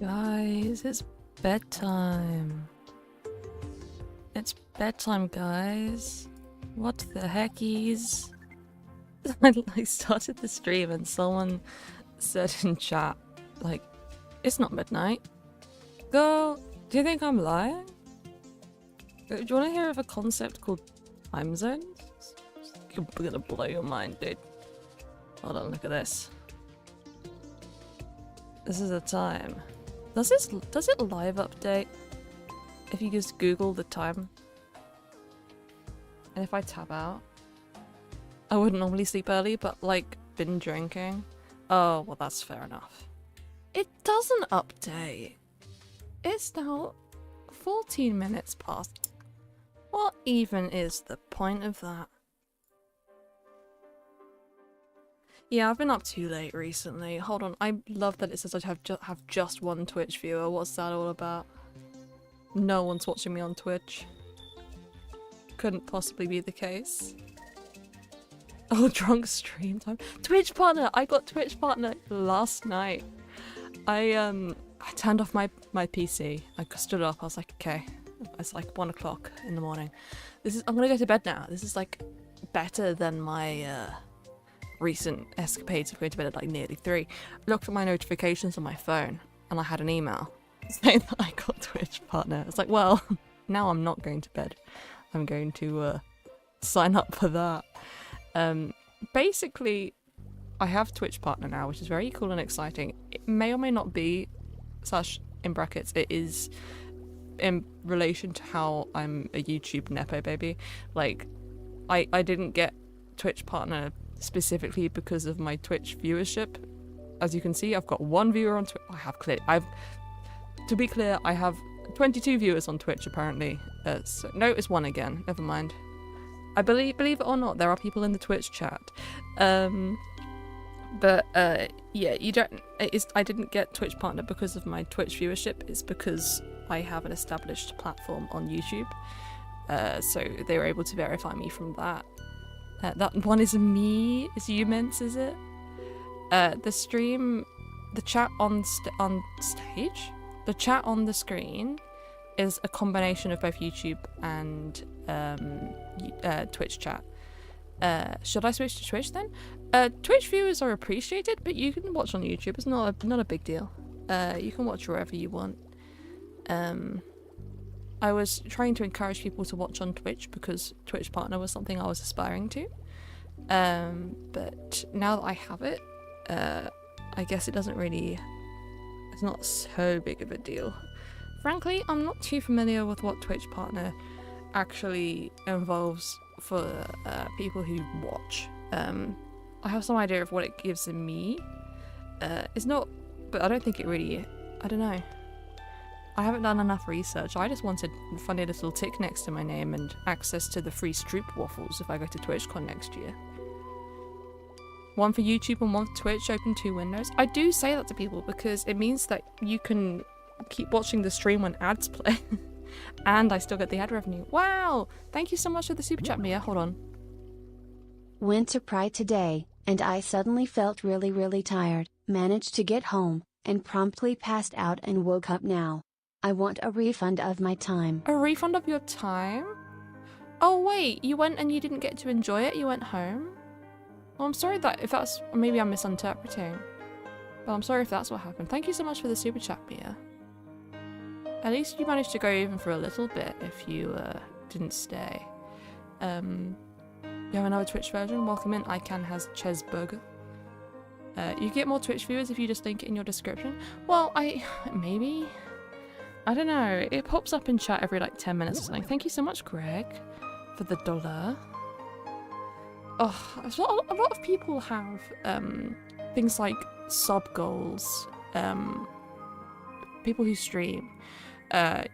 Guys, it's bedtime. It's bedtime, guys. What the heckies? I started the stream and someone said in chat, like, it's not midnight. Girl, do you think I'm lying? Do you want to hear of a concept called time zones? I'm gonna blow your mind, dude. Hold on, look at this. This is the time. Does it live update if you just Google the time? And if I tab out, I wouldn't normally sleep early, but like been drinking. Oh, well, that's fair enough. It doesn't update. It's now 14 minutes past. What even is the point of that? Yeah, I've been up too late recently. Hold on, I love that it says I have just one Twitch viewer. What's that all about? No one's watching me on Twitch. Couldn't possibly be the case. Oh, drunk stream time. Twitch partner! I got Twitch partner last night. I turned off my PC. I stood up, I was like, okay. It's like 1 o'clock in the morning. I'm gonna go to bed now. This is like better than my recent escapades of going to bed at like nearly 3. I looked at my notifications on my phone and I had an email saying that I got Twitch partner. It's like, well, now I'm not going to bed. I'm going to sign up for that. Basically, I have Twitch partner now, which is very cool and exciting. It may or may not be / in brackets, it is in relation to how I'm a YouTube nepo baby. Like, I didn't get Twitch partner specifically because of my Twitch viewership. As you can see, I've got 1 viewer on Twitch. To be clear, I have 22 viewers on Twitch apparently. No, it's 1 again. Never mind. I believe it or not, there are people in the Twitch chat. Yeah, you don't. I didn't get Twitch partner because of my Twitch viewership. It's because I have an established platform on YouTube. So they were able to verify me from that. That one is me. Is Umens, is it? The stream, the chat on stage, the chat on the screen is a combination of both YouTube and Twitch chat. Should I switch to Twitch then? Twitch viewers are appreciated, but you can watch on YouTube. It's not a big deal. You can watch wherever you want. I was trying to encourage people to watch on Twitch because Twitch partner was something I was aspiring to. But now that I have it, I guess it's not so big of a deal. Frankly, I'm not too familiar with what Twitch partner actually involves for people who watch. I have some idea of what it gives me. It's not, but I don't think it really, I don't know. I haven't done enough research. I just wanted a funny little tick next to my name and access to the free Stroop waffles if I go to TwitchCon next year. 1 for YouTube and 1 for Twitch, open 2 windows. I do say that to people because it means that you can keep watching the stream when ads play. And I still get the ad revenue. Wow! Thank you so much for the super chat, Mia. Hold on. Went to Pride today, and I suddenly felt really tired. Managed to get home, and promptly passed out and woke up now. I want a refund of my time. A refund of your time? Oh wait, you went and you didn't get to enjoy it? You went home? Well, I'm sorry if that's... Maybe I'm misinterpreting. But I'm sorry if that's what happened. Thank you so much for the super chat, Mia. At least you managed to go even for a little bit if you didn't stay. You have another Twitch version? Welcome in. ICANN has Chesburger. You get more Twitch viewers if you just link it in your description. Well, maybe? I don't know. It pops up in chat every like 10 minutes or something. Thank you so much, Greg, for the $1. Oh, a lot of people have things like sub goals, people who stream. But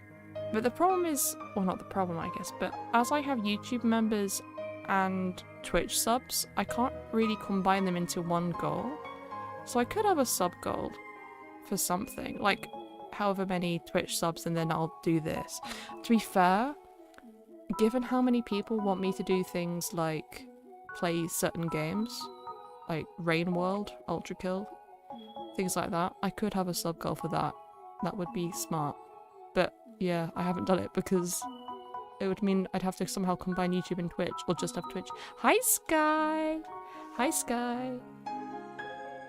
the problem is, well, not the problem, I guess, but as I have YouTube members and Twitch subs, I can't really combine them into one goal. So I could have a sub goal for something, like however many Twitch subs, and then I'll do this. To be fair, given how many people want me to do things like play certain games, like Rain World, Ultra Kill, things like that, I could have a sub goal for that. That would be smart. But yeah, I haven't done it because it would mean I'd have to somehow combine YouTube and Twitch, or just have Twitch. Hi, Sky! Hi, Sky!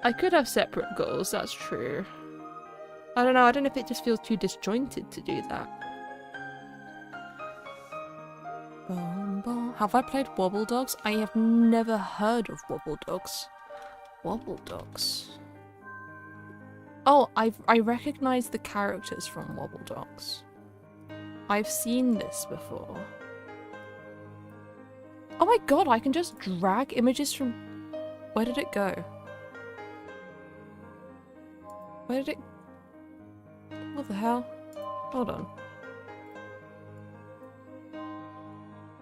I could have separate goals, that's true. I don't know if it just feels too disjointed to do that. Have I played Wobble Dogs? I have never heard of Wobble Dogs. Wobble Dogs. Oh, I recognize the characters from Wobble Dogs. I've seen this before. Oh my god, I can just drag images from... Where did it go? Where did it... What the hell? Hold on.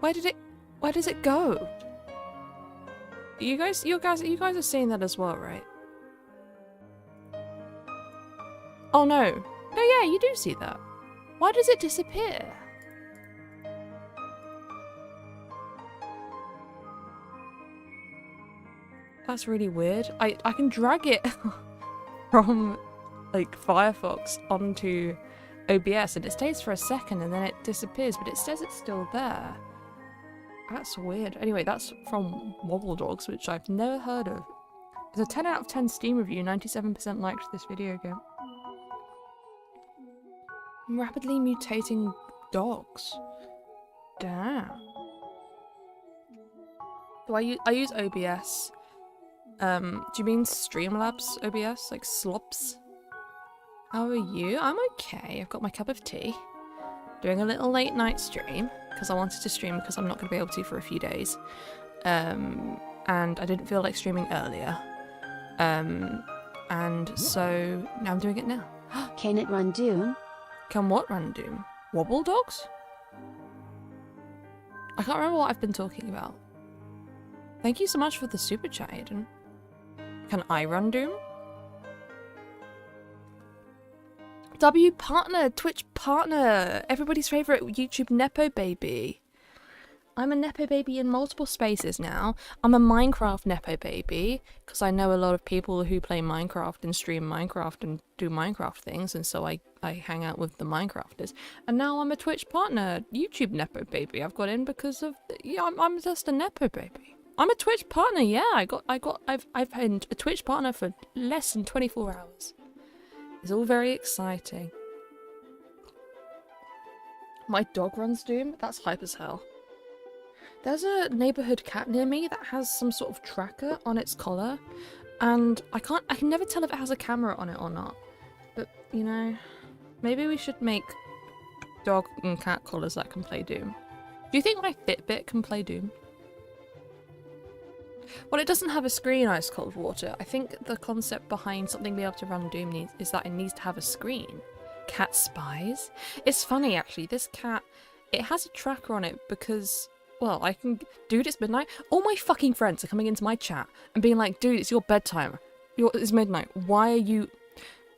Where does it go? You guys are seeing that as well, right? Oh no. No, yeah, you do see that. Why does it disappear? That's really weird. I can drag it from like Firefox onto OBS and it stays for a second and then it disappears, but it says it's still there. That's weird. Anyway, that's from Wobble Dogs, which I've never heard of. It's a 10 out of 10 Steam review, 97% liked this video game. Rapidly mutating dogs. Damn. Do I use OBS? Do you mean Streamlabs OBS? Like Slops? How are you? I'm okay. I've got my cup of tea. Doing a little late night stream because I wanted to stream because I'm not going to be able to for a few days. And I didn't feel like streaming earlier. And so now I'm doing it now. Can it run Doom? Can what run Doom? Wobble Dogs? I can't remember what I've been talking about. Thank you so much for the super chat, Aiden. Can I run Doom? W partner, Twitch partner, everybody's favourite YouTube Nepo baby. I'm a Nepo baby in multiple spaces now. I'm a Minecraft Nepo baby, because I know a lot of people who play Minecraft and stream Minecraft and do Minecraft things, and so I hang out with the Minecrafters. And now I'm a Twitch partner, YouTube Nepo baby. I've got in because of, yeah, I'm just a Nepo baby. I'm a Twitch partner, yeah, I've been a Twitch partner for less than 24 hours. It's all very exciting. My dog runs Doom? That's hype as hell. There's a neighborhood cat near me that has some sort of tracker on its collar, and I can never tell if it has a camera on it or not. But, you know, maybe we should make dog and cat collars that can play Doom. Do you think my Fitbit can play Doom? Well, it doesn't have a screen, Ice Cold Water. I think the concept behind something being able to run Doom is that it needs to have a screen. Cat spies? It's funny, actually. This cat, it has a tracker on it because, well, I can... Dude, it's midnight. All my fucking friends are coming into my chat and being like, dude, it's your bedtime. It's midnight. Why are you...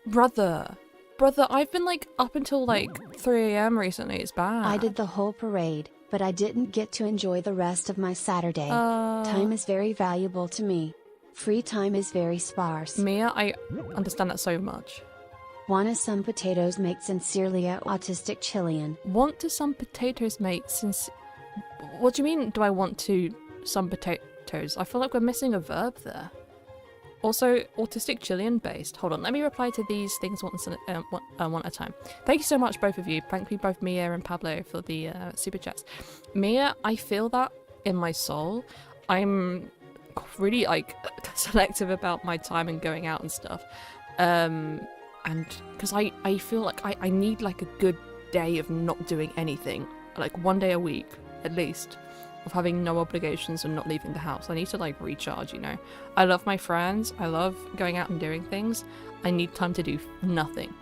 Brother, I've been, like, up until, like, 3 AM recently. It's bad. I did the whole parade, but I didn't get to enjoy the rest of my Saturday. Time is very valuable to me. Free time is very sparse. Mia, I understand that so much. Wanna some potatoes, mate? Sincerely, a autistic Chilean. Want to some potatoes, mate? What do you mean, do I want to some potatoes? I feel like we're missing a verb there. Also, autistic Chilean based. Hold on, let me reply to these things one at a time. Thank you so much, both of you. Thank you both Mia and Pablo for the super chats. Mia, I feel that in my soul. I'm really like selective about my time and going out and stuff. And because I feel like I need like a good day of not doing anything. Like 1 day a week, at least. Of having no obligations and not leaving the house. I need to like recharge, you know. I love my friends. I love going out and doing things. I need time to do nothing.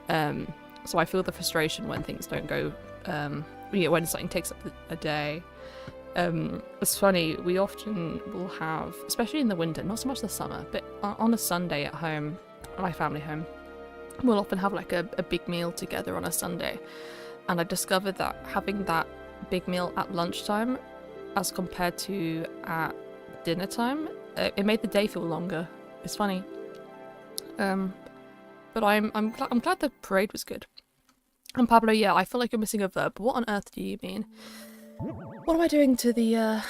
So I feel the frustration when things don't go, when something takes up a day. It's funny, we often will have, especially in the winter, not so much the summer, but on a Sunday at home, my family home, we'll often have like a big meal together on a Sunday. And I discovered that having that big meal at lunchtime as compared to at dinner time, it made the day feel longer. It's funny. But I'm glad the parade was good. And Pablo, yeah, I feel like you're missing a verb. What on earth do you mean? What am I doing to the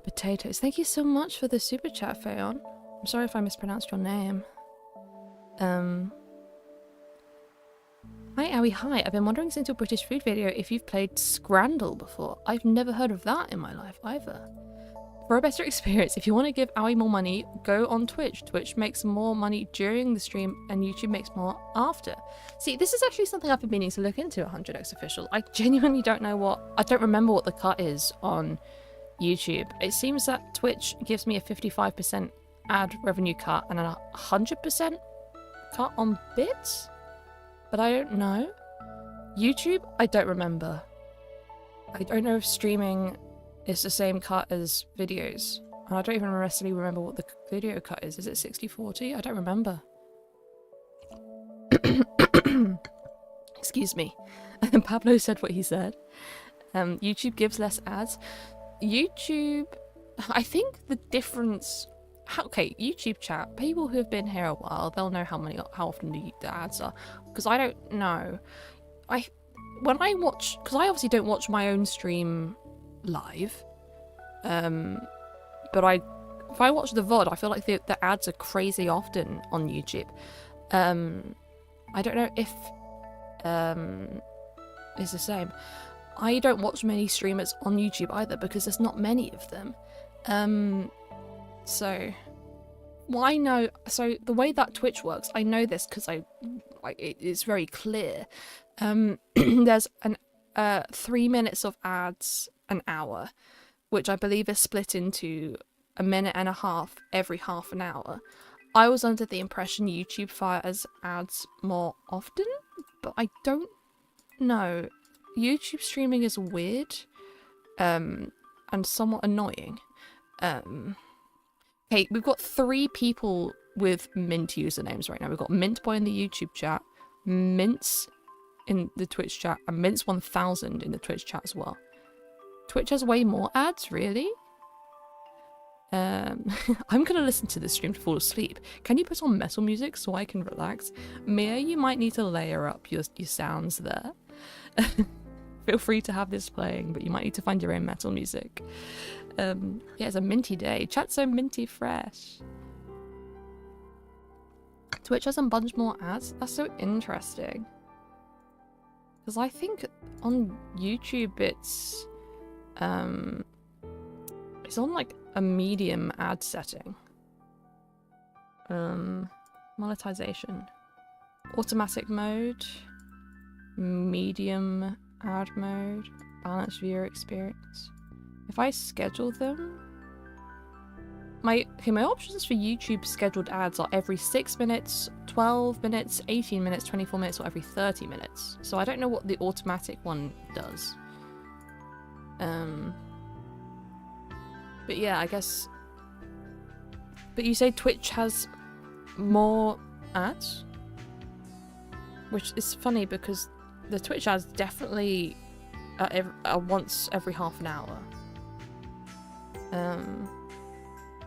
potatoes? Thank you so much for the super chat, Fayon. I'm sorry if I mispronounced your name. Hi, Owie, hi. I've been wondering since your British food video if you've played Scrandle before. I've never heard of that in my life either. For a better experience, if you want to give Owie more money, go on Twitch. Twitch makes more money during the stream and YouTube makes more after. See, this is actually something I've been meaning to look into, 100x Official. I genuinely don't remember what the cut is on YouTube. It seems that Twitch gives me a 55% ad revenue cut and a 100% cut on bits? But I don't know. YouTube, I don't remember. I don't know if streaming is the same cut as videos. And I don't even necessarily remember what the video cut is. Is it 60-40? I don't remember. Excuse me. And Pablo said what he said. YouTube gives less ads. YouTube, I think the difference... Okay, YouTube chat. People who have been here a while, they'll know how often the ads are. Because I don't know. When I watch, because I obviously don't watch my own stream live. But if I watch the VOD, I feel like the ads are crazy often on YouTube. I don't know if it's the same. I don't watch many streamers on YouTube either because there's not many of them. So the way that Twitch works, I know this because it's very clear. There's 3 minutes of ads an hour, which I believe is split into a minute and a half every half an hour. I was under the impression YouTube fires ads more often, but I don't know. YouTube streaming is weird, and somewhat annoying. Okay, we've got 3 people with Mint usernames right now. We've got Mintboy in the YouTube chat, Mints in the Twitch chat, and Mints1000 in the Twitch chat as well. Twitch has way more ads, really? I'm gonna listen to this stream to fall asleep. Can you put on metal music so I can relax? Mia, you might need to layer up your sounds there. Feel free to have this playing, but you might need to find your own metal music. Yeah, it's a minty day. Chat's so minty fresh. Twitch has a bunch more ads. That's so interesting. Because I think on YouTube it's on like a medium ad setting. Monetization. Automatic mode. Medium ad mode. Balanced viewer experience. If I schedule them, my options for YouTube scheduled ads are every 6 minutes, 12 minutes, 18 minutes, 24 minutes, or every 30 minutes. So I don't know what the automatic one does. But yeah, I guess. But you say Twitch has more ads? Which is funny because the Twitch ads definitely are once every half an hour.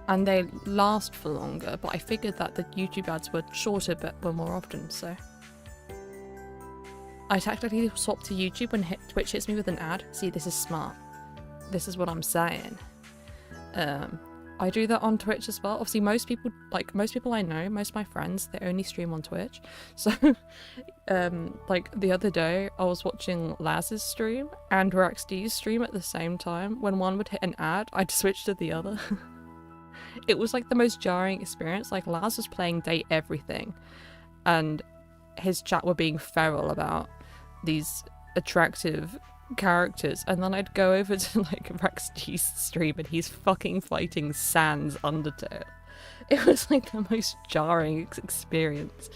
And they last for longer, but I figured that the YouTube ads were shorter but were more often, so. I tactically swap to YouTube when Twitch hits me with an ad. See, this is smart. This is what I'm saying. I do that on Twitch as well. Obviously, most people I know, most of my friends, they only stream on Twitch. So, like the other day, I was watching Laz's stream and RaxD's stream at the same time. When one would hit an ad, I'd switch to the other. It was like the most jarring experience. Like Laz was playing Date Everything, and his chat were being feral about these attractive characters, and then I'd go over to like RaxD's stream and he's fucking fighting Sans Undertale. It was like the most jarring experience.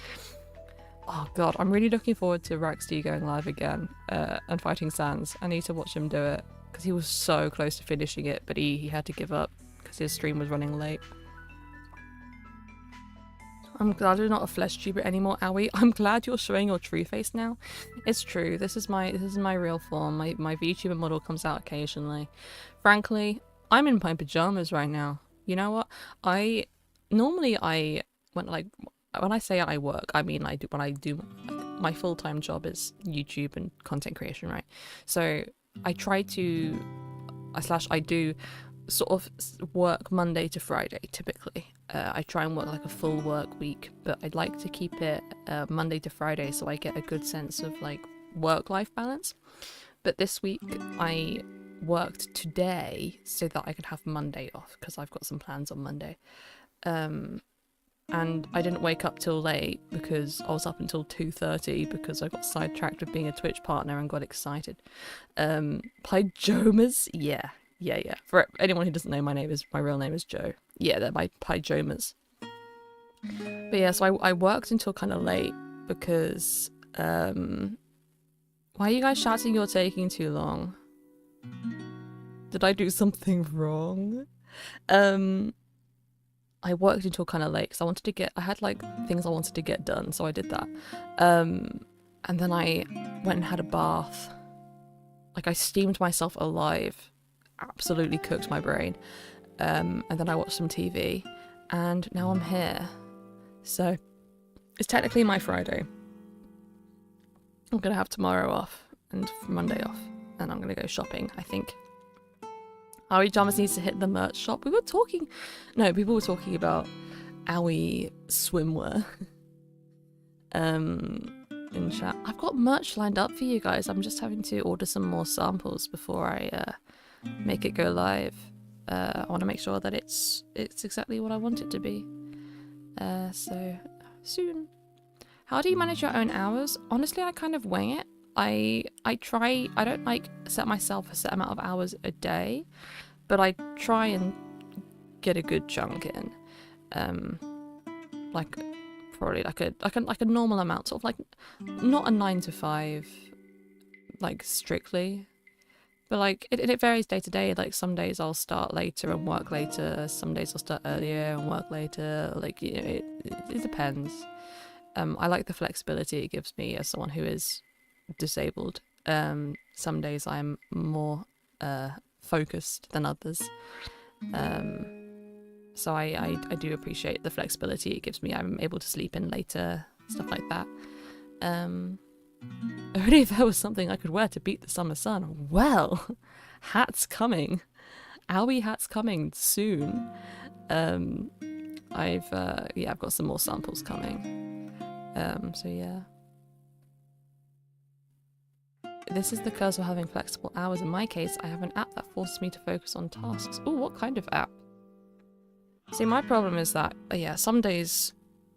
Oh god, I'm really looking forward to RaxD going live again and fighting Sans. I need to watch him do it because he was so close to finishing it, but he had to give up because his stream was running late. I'm glad you're not a flesh tuber anymore, Owie. I'm glad you're showing your true face now. It's true. This is my real form. My VTuber model comes out occasionally. Frankly, I'm in my pajamas right now. You know what? Normally I went like when I say I work, I mean when I do my full-time job is YouTube and content creation, right? So I try to I do sort of work Monday to Friday typically. I try and work like a full work week, but I'd like to keep it Monday to Friday so I get a good sense of like work-life balance. But this week I worked today so that I could have Monday off because I've got some plans on Monday. And I didn't wake up till late because I was up until 2:30 because I got sidetracked with being a Twitch partner and got excited. Pyjamas? Yeah. For anyone who doesn't know, my real name is Joe. Yeah, they're my pyjamas. But yeah, so I worked until kind of late because, why are you guys shouting you're taking too long? Did I do something wrong? I worked until kind of late because I had like things I wanted to get done, so I did that. And then I went and had a bath. Like I steamed myself alive, absolutely cooked my brain. And then I watched some TV, and now I'm here. So it's technically my Friday. I'm gonna have tomorrow off and Monday off, and I'm gonna go shopping, I think. Aoi Jamas needs to hit the merch shop. People were talking about Aoi swimwear in chat. I've got merch lined up for you guys. I'm just having to order some more samples before I make it go live. I want to make sure that it's exactly what I want it to be. So soon. How do you manage your own hours? Honestly, I kind of wing it. I don't like set myself a set amount of hours a day, but I try and get a good chunk in. Like probably like a normal amount, sort of like not a 9 to 5, like strictly, but like it varies day to day. Like some days I'll start later and work later. Some days I'll start earlier and work later. Like, you know, it depends. I like the flexibility it gives me as someone who is disabled. Some days I'm more focused than others. So I do appreciate the flexibility it gives me. I'm able to sleep in later, stuff like that. Only if there was something I could wear to beat the summer sun. Well, hats coming. Aoi hats coming soon. I've got some more samples coming. So yeah. This is the curse of having flexible hours. In my case, I have an app that forces me to focus on tasks. Oh, what kind of app? See, my problem is that, some days,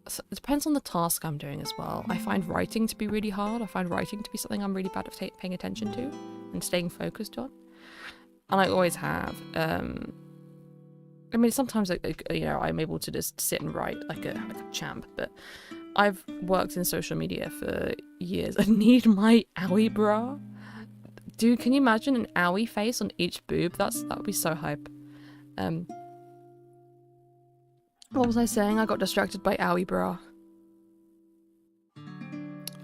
it depends on the task I'm doing as well. I find writing to be really hard. I find writing to be something I'm really bad at paying attention to and staying focused on. And I always have. I mean, sometimes, I'm able to just sit and write like a champ, but I've worked in social media for years. I need my Aoi bra. Dude, can you imagine an Aoi face on each boob? That would be so hype. What was I saying? I got distracted by Aoi bra.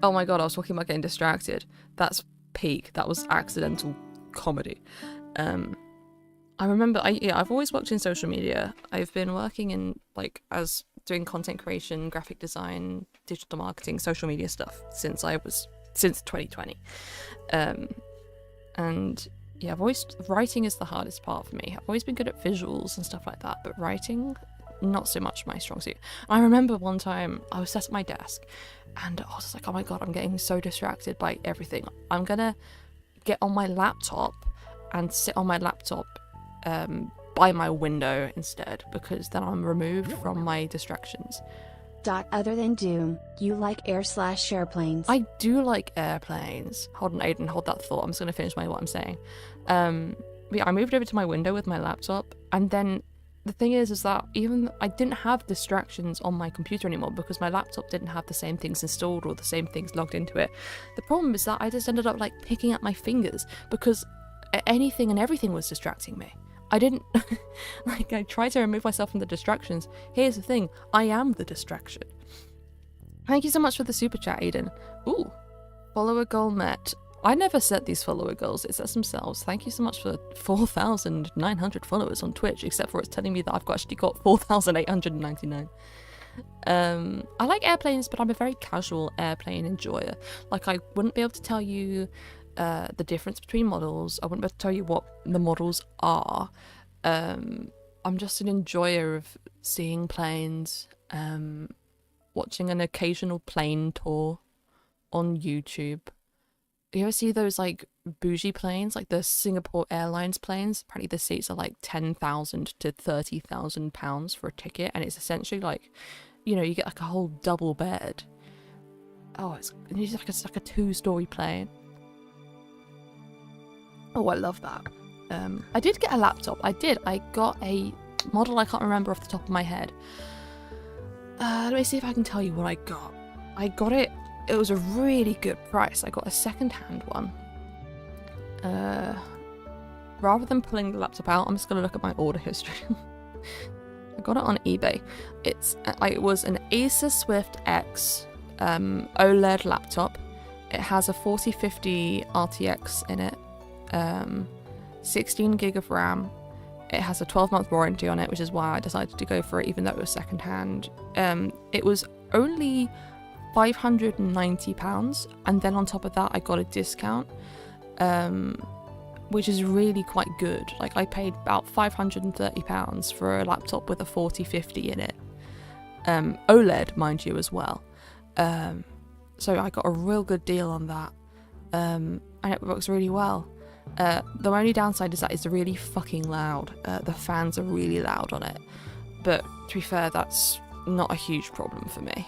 Oh my god, I was talking about getting distracted. That's peak. That was accidental comedy. I remember, I've always worked in social media. I've been working in, as doing content creation, graphic design, digital marketing, social media stuff since 2020. And yeah, writing is the hardest part for me. I've always been good at visuals and stuff like that, but writing, not so much my strong suit. I remember one time I was sat at my desk and I was just like, oh my god, I'm getting so distracted by everything. I'm gonna get on my laptop and sit on my laptop by my window instead, because then I'm removed from my distractions. Other than Doom, you like airplanes? I do like airplanes. Hold on, Aiden, hold that thought. I'm just going to finish what I'm saying. I moved over to my window with my laptop, and then the thing is that even I didn't have distractions on my computer anymore because my laptop didn't have the same things installed or the same things logged into it. The problem is that I just ended up picking at my fingers because anything and everything was distracting me. I didn't, I tried to remove myself from the distractions. Here's the thing, I am the distraction. Thank you so much for the super chat, Aiden. Ooh, follower goal met. I never set these follower goals, it sets themselves. Thank you so much for 4,900 followers on Twitch, except for it's telling me that I've actually got 4,899. I like airplanes, but I'm a very casual airplane enjoyer. Like, I wouldn't be able to tell you the difference between models. I wouldn't be able to tell you what the models are. I'm just an enjoyer of seeing planes, watching an occasional plane tour on YouTube. You ever see those like bougie planes, like the Singapore Airlines planes? Apparently the seats are like 10,000 to 30,000 pounds for a ticket, and it's essentially like, you know, you get like a whole double bed. Oh, it's like a 2-story plane. Oh, I love that. I did get a laptop. I got a model I can't remember off the top of my head. Let me see if I can tell you what I got. I got it. It was a really good price. I got a second-hand one. Rather than pulling the laptop out, I'm just going to look at my order history. I got it on eBay. It was an Acer Swift X OLED laptop. It has a 4050 RTX in it. 16 gig of RAM. It has a 12-month warranty on it, which is why I decided to go for it, even though it was second-hand. It was only £590, and then on top of that I got a discount, which is really quite good. Like, I paid about £530 for a laptop with a 4050 in it, OLED mind you as well. So I got a real good deal on that, and it works really well. The only downside is that it's really fucking loud. The fans are really loud on it, but to be fair, that's not a huge problem for me.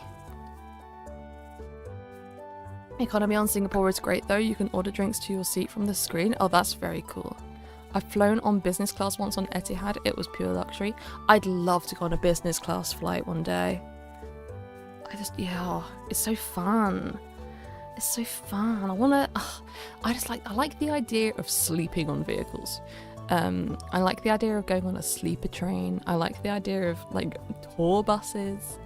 Economy on Singapore is great though. You can order drinks to your seat from the screen. Oh, that's very cool. I've flown on business class once on Etihad. It was pure luxury. I'd love to go on a business class flight one day. It's so fun. It's so fun. I like the idea of sleeping on vehicles. I like the idea of going on a sleeper train. I like the idea of like tour buses,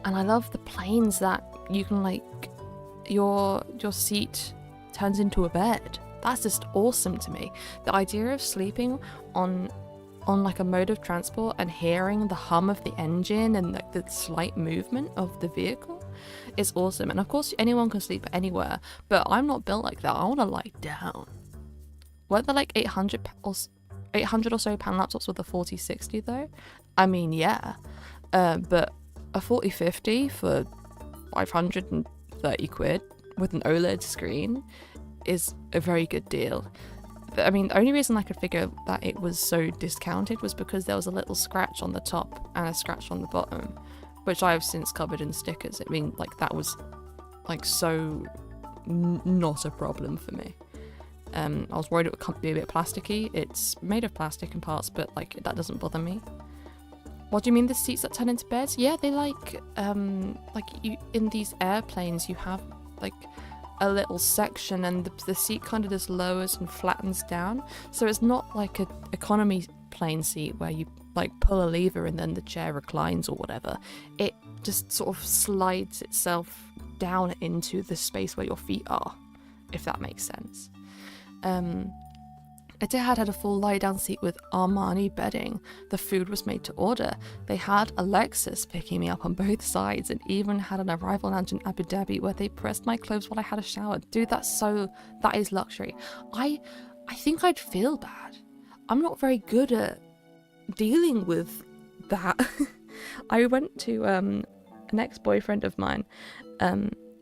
and I love the planes that you can like your seat turns into a bed. That's just awesome to me. The idea of sleeping on like a mode of transport and hearing the hum of the engine and like the slight movement of the vehicle is awesome. And of course anyone can sleep anywhere, but I'm not built like that. I want to lie down. Weren't there like 800 or so pound laptops with a 4060 though? I mean, yeah, but a 4050 for 530 quid with an OLED screen is a very good deal. But, I mean, the only reason I could figure that it was so discounted was because there was a little scratch on the top and a scratch on the bottom, which I have since covered in stickers. I mean, like, that was like so not a problem for me. I was worried it would be a bit plasticky. It's made of plastic in parts, but like that doesn't bother me. What do you mean the seats that turn into beds? Yeah, they like you in these airplanes you have like a little section and the seat kind of just lowers and flattens down. So it's not like an economy plane seat where you like pull a lever and then the chair reclines or whatever. It just sort of slides itself down into the space where your feet are, if that makes sense. Etihad had a full lie-down seat with Armani bedding. The food was made to order. They had a Lexus picking me up on both sides and even had an arrival lounge in Abu Dhabi where they pressed my clothes while I had a shower. Dude, that is luxury. I think I'd feel bad. I'm not very good at dealing with that. I went to an ex-boyfriend of mine.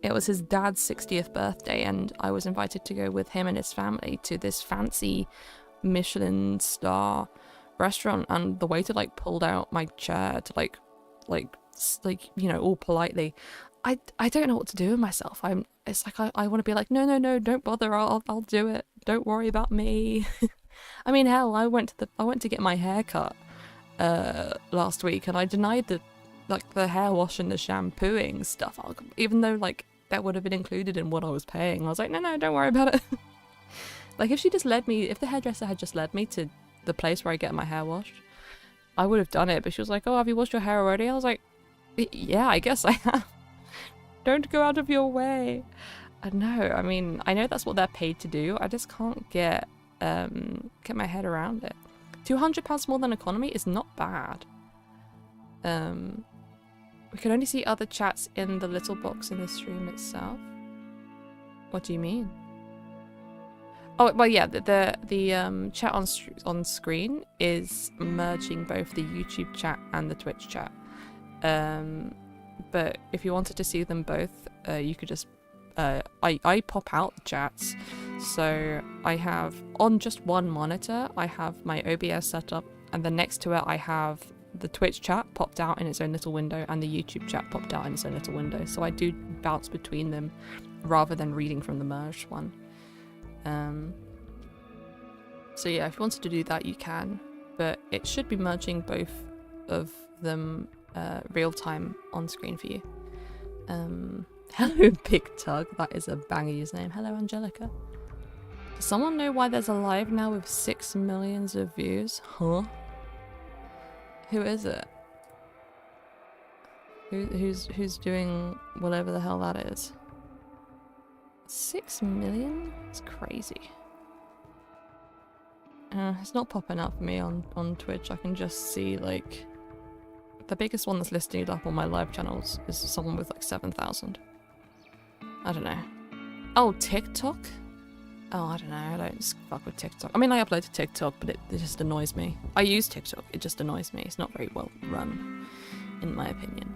It was his dad's 60th birthday, and I was invited to go with him and his family to this fancy Michelin star restaurant, and the waiter like pulled out my chair to like you know, all politely. I don't know what to do with myself. I want to be like, no, don't bother, I'll do it. Don't worry about me. I mean, hell, I went to get my hair cut last week, and I denied the hair wash and the shampooing stuff, even though like that would have been included in what I was paying. I was like, no, don't worry about it. Like, if the hairdresser had just led me to the place where I get my hair washed, I would have done it. But she was like, oh, have you washed your hair already? I was like, yeah, I guess I have. Don't go out of your way. I know. I mean, I know that's what they're paid to do. I just can't get my head around it. £200 more than economy is not bad. We can only see other chats in the little box in the stream itself. What do you mean? Oh, well, yeah, the chat on screen is merging both the YouTube chat and the Twitch chat. But if you wanted to see them both, you could just I pop out chats. So I have on just one monitor, I have my OBS set up, and then next to it I have the Twitch chat popped out in its own little window and the YouTube chat popped out in its own little window. So I do bounce between them rather than reading from the merged one. So yeah, if you wanted to do that, you can, but it should be merging both of them real time on screen for you. Hello, Big Tug. That is a banger username. Hello, Angelica. Does someone know why there's a live now with 6 million of views? Huh? Who is it? Who's doing whatever the hell that is? 6 million? It's crazy. It's not popping up for me on Twitch. I can just see like the biggest one that's listed up on my live channels is someone with like 7,000. I don't know. Oh, TikTok? Oh, I don't know. I don't fuck with TikTok. I mean, I upload to TikTok, but it just annoys me. I use TikTok. It just annoys me. It's not very well run, in my opinion.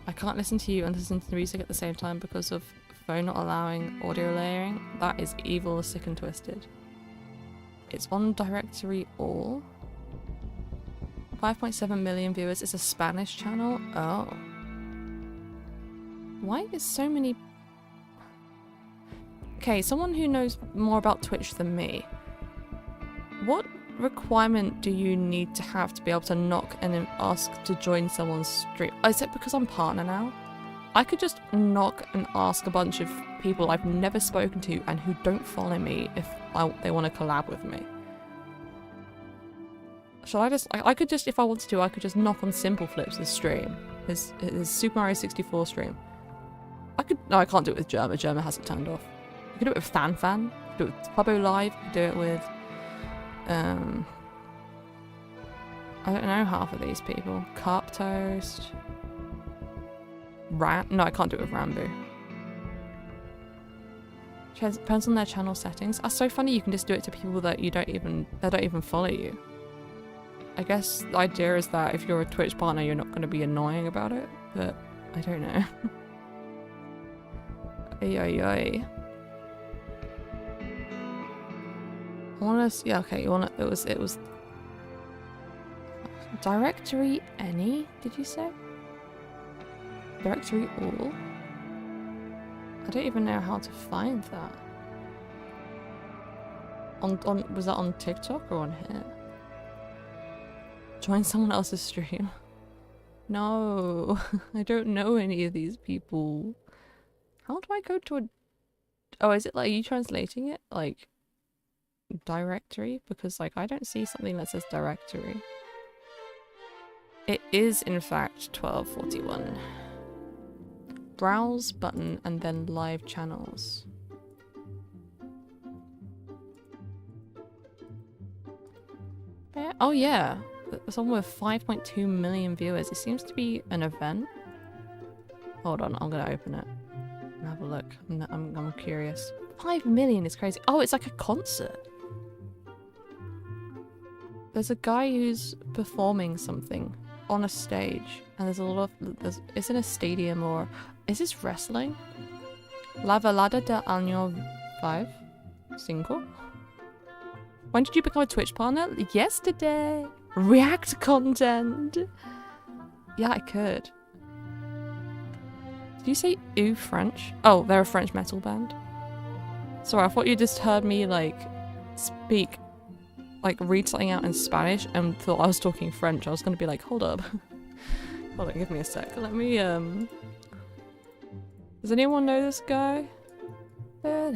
I can't listen to you and listen to the music at the same time because of phone not allowing audio layering. That is evil, sick and twisted. It's on directory all. 5.7 million viewers. It's a Spanish channel. Oh. Why is so many... Okay, someone who knows more about Twitch than me. What requirement do you need to have to be able to knock and ask to join someone's stream? Is it because I'm partner now? I could just knock and ask a bunch of people I've never spoken to and who don't follow me if they want to collab with me. Shall I just... I could just, if I wanted to, I could just knock on Simple Flips' stream. His Super Mario 64 stream. I could... No, I can't do it with Germa. Germa has it turned off. I could do it with FanFan. Do it with Pubbo Live. Do it with... I don't know half of these people. Carp Toast. No, I can't do it with Rambo. Depends on their channel settings. That's so funny. You can just do it to people that don't even follow you. I guess the idea is that if you're a Twitch partner, you're not going to be annoying about it, but I don't know. Ay. Yeah, okay, it was directory any, did you say? Directory all? I don't even know how to find that. Was that on TikTok or on here? Join someone else's stream? No, I don't know any of these people. How do I go to a... Oh, is it like, are you translating it? Like, directory? Because like, I don't see something that says directory. It is in fact 1241. Browse button and then live channels. Oh yeah. Someone with 5.2 million viewers. It seems to be an event. Hold on, I'm gonna open it and have a look. I'm curious. 5 million is crazy. Oh, it's like a concert. There's a guy who's performing something on a stage, and there's a lot of... It's in a stadium, or... Is this wrestling? La Velada del Año 5? 5? When did you become a Twitch partner? Yesterday! React content! Yeah, I could. Did you say ooh French? Oh, they're a French metal band. Sorry, I thought you just heard me, like, speak... Like, read something out in Spanish and thought I was talking French. I was gonna be like, hold up. Hold on, give me a sec. Let me, Does anyone know this guy? Hold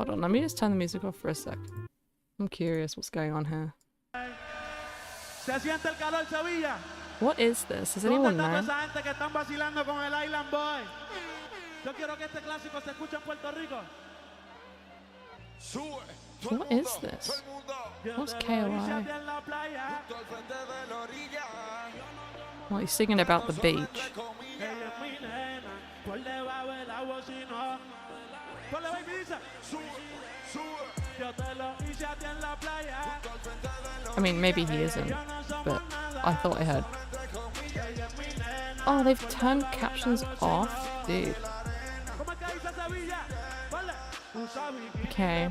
on, let me just turn the music off for a sec. I'm curious what's going on here. Sevilla. What is this? Does anyone know? Yo quiero que este clásico se escuche en Puerto Rico. What is this? What's KOI? Well, he's singing about the beach. I mean, maybe he isn't, but I thought I heard. Oh, they've turned captions off? Dude. Okay.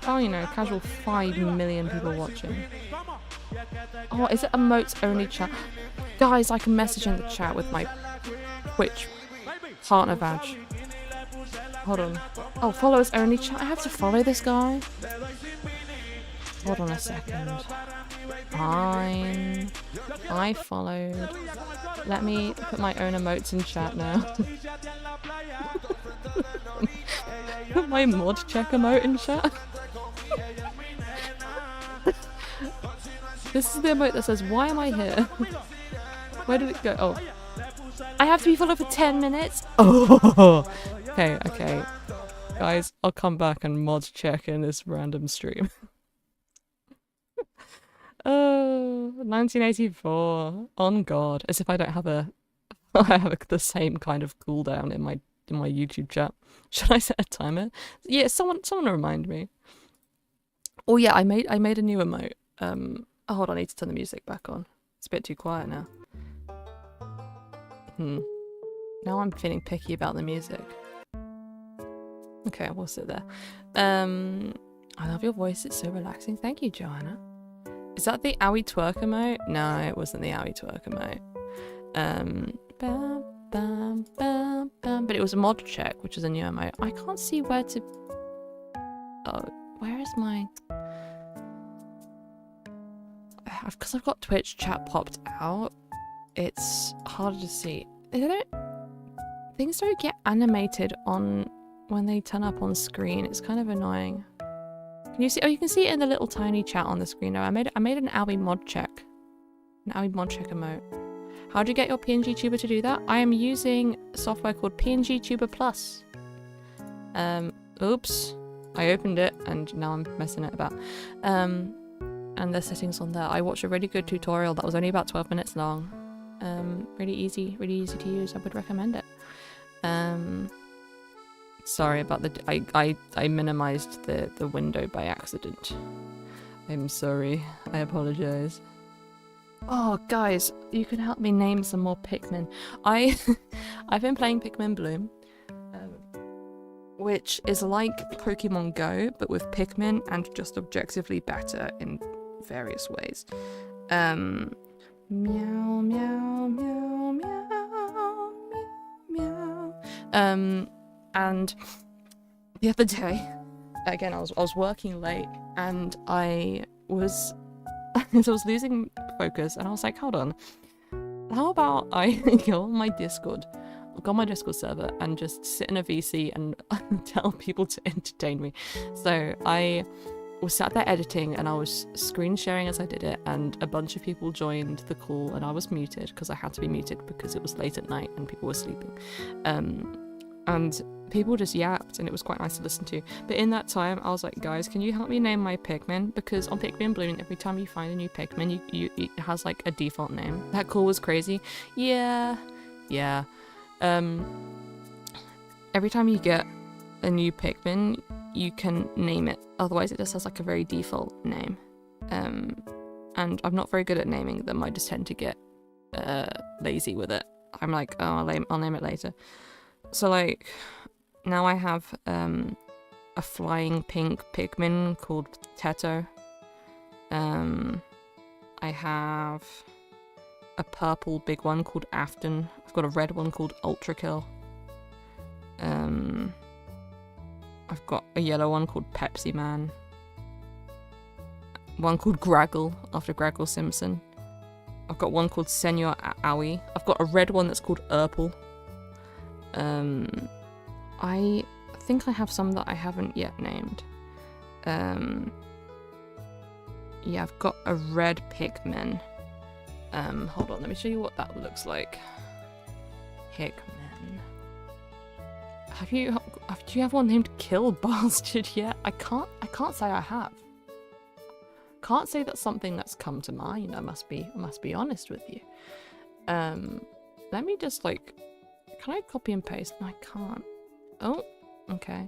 Oh, you know, casual 5 million people watching. Oh, is it emotes only chat? Guys, I can message in the chat with my Twitch partner badge. Hold on. Oh, followers only chat. I have to follow this guy? Hold on a second. Fine. I followed. Let me put my own emotes in chat now. Put my mod check emote in chat. This is the emote that says, why am I here? Where did it go? Oh. I have to be followed for 10 minutes? Oh. Okay, okay. Guys, I'll come back and mod check in this random stream. 1984. On God. As if I don't have the same kind of cooldown in my YouTube chat. Should I set a timer? Yeah, someone remind me. Oh yeah, I made a new emote. Oh, hold on, I need to turn the music back on. It's a bit too quiet now. Now I'm feeling picky about the music. Okay, we'll sit there. I love your voice, it's so relaxing. Thank you, Joanna. Is that the Owie Twerk emote? No, it wasn't the Owie Twerk emote. But it was a mod check, which is a new emote. I can't see where to... Oh, where is my... Because I've got Twitch chat popped out, it's harder to see. Things don't get animated on when they turn up on screen. It's kind of annoying. Can you see? Oh, you can see it in the little tiny chat on the screen now. I made an Owie mod check. An Owie mod check emote. How do you get your PNG Tuber to do that? I am using software called PNG Tuber Plus. Oops. I opened it and now I'm messing it about. And there's settings on there. I watched a really good tutorial that was only about 12 minutes long. Really easy to use. I would recommend it. Sorry about the... I minimized the window by accident. I'm sorry. I apologize. Oh, guys, you can help me name some more Pikmin. I've been playing Pikmin Bloom, which is like Pokemon Go, but with Pikmin and just objectively better in various ways. Meow, meow, meow, meow, meow, meow. And the other day, again, I was working late, and I was losing focus, and I was like, hold on, how about I go on my Discord, server, and just sit in a VC and tell people to entertain me. So I was sat there editing, and I was screen sharing as I did it, and a bunch of people joined the call, and I was muted because I had to be muted because it was late at night and people were sleeping. And people just yapped, and it was quite nice to listen to. But in that time, I was like, guys, can you help me name my Pikmin? Because on Pikmin Bloom, every time you find a new Pikmin, it has like a default name. That call was crazy. Yeah. Every time you get a new Pikmin, you can name it. Otherwise, it just has like a very default name. And I'm not very good at naming them. I just tend to get lazy with it. I'm like, oh, I'll name it later. So like, now I have a flying pink Pikmin called Teto. I have a purple big one called Afton. I've got a red one called Ultra Kill. I've got a yellow one called Pepsi Man. One called Graggle, after Graggle Simpson. I've got one called Senor Owie. I've got a red one that's called Urple. I think I have some that I haven't yet named. Yeah, I've got a red Pikmin. Hold on, let me show you what that looks like. Pikmin. do you have one named Kill Bastard yet? I can't say I have. Can't say that's something that's come to mind. I must be honest with you. Let me just like, can I copy and paste? No, I can't. Oh, okay.